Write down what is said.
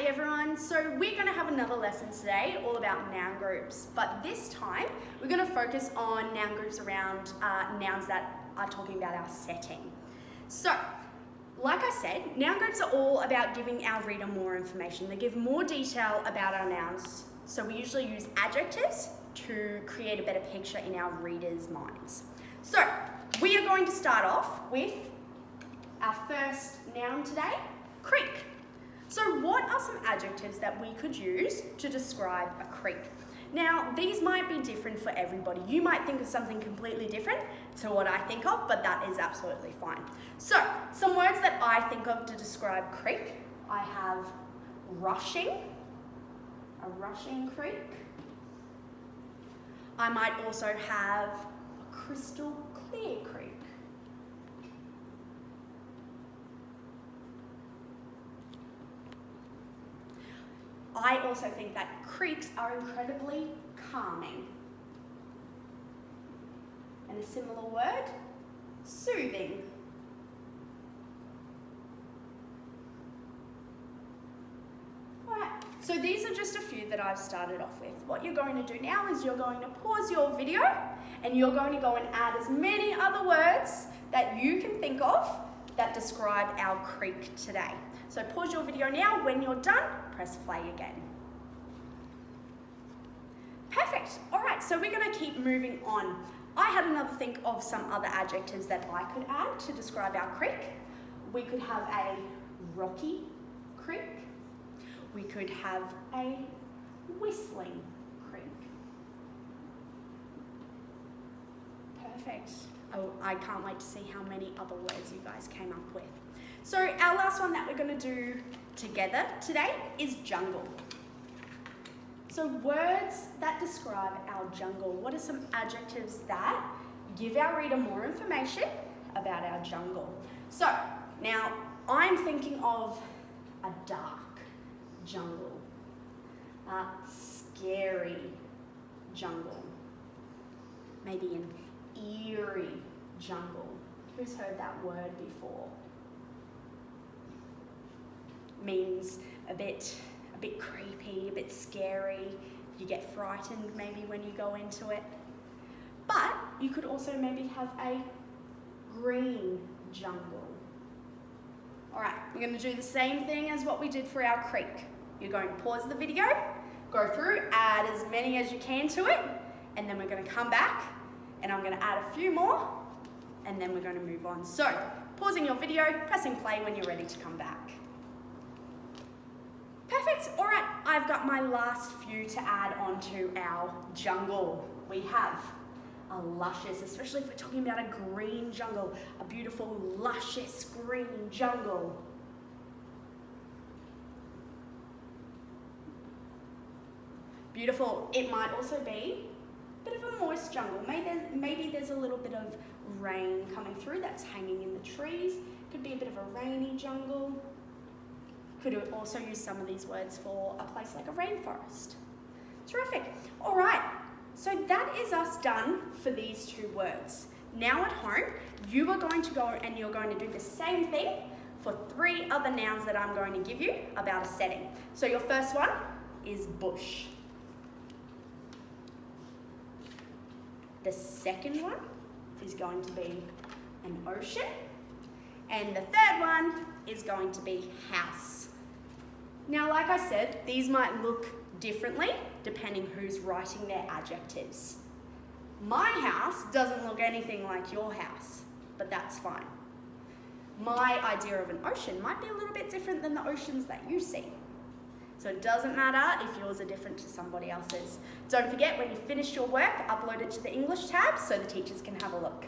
Hey everyone, so we're going to have another lesson today all about noun groups, but this time we're going to focus on noun groups around nouns that are talking about our setting. So, like I said, noun groups are all about giving our reader more information. They give more detail about our nouns, so we usually use adjectives to create a better picture in our readers' minds. So, we are going to start off with our first noun today, creek. So what are some adjectives that we could use to describe a creek? Now, these might be different for everybody. You might think of something completely different to what I think of, but that is absolutely fine. So, some words that I think of to describe creek, I have rushing, a rushing creek. I might also have a crystal clear creek. I also think that creeks are incredibly calming. And a similar word, soothing. Alright, so these are just a few that I've started off with. What you're going to do now is you're going to pause your video and you're going to go and add as many other words that you can think of that describe our creek today. So pause your video now. When you're done, press play again. Perfect. All right, so we're going to keep moving on. I had another think of some other adjectives that I could add to describe our creek. We could have a rocky creek. We could have a whistling creek. Perfect. Oh, I can't wait to see how many other words you guys came up with. So our last one that we're going to do together today is jungle. So words that describe our jungle. What are some adjectives that give our reader more information about our jungle? So now I'm thinking of a dark jungle, a scary jungle, maybe an eerie jungle. Who's heard that word before? Means a bit creepy, a bit scary. You get frightened maybe when you go into it. But you could also maybe have a green jungle. All right, we're going to do the same thing as what we did for our creek. You're going to pause the video, go through, add as many as you can to it, and then we're going to come back and I'm going to add a few more, and then we're going to move on. So, pausing your video, pressing play when you're ready to come back. Perfect. All right, I've got my last few to add onto our jungle. We have a luscious, especially if we're talking about a green jungle, a beautiful, luscious green jungle. Beautiful. It might also be a bit of a moist jungle. Maybe there's a little bit of rain coming through that's hanging in the trees. Could be a bit of a rainy jungle. Could also use some of these words for a place like a rainforest. Terrific. All right, so that is us done for these two words. Now at home, you are going to go and you're going to do the same thing for 3 other nouns that I'm going to give you about a setting. So your first one is bush. The second one is going to be an ocean. And the third one is going to be house. Now, like I said, these might look differently depending who's writing their adjectives. My house doesn't look anything like your house, but that's fine. My idea of an ocean might be a little bit different than the oceans that you see. So it doesn't matter if yours are different to somebody else's. Don't forget, when you finish your work, upload it to the English tab so the teachers can have a look.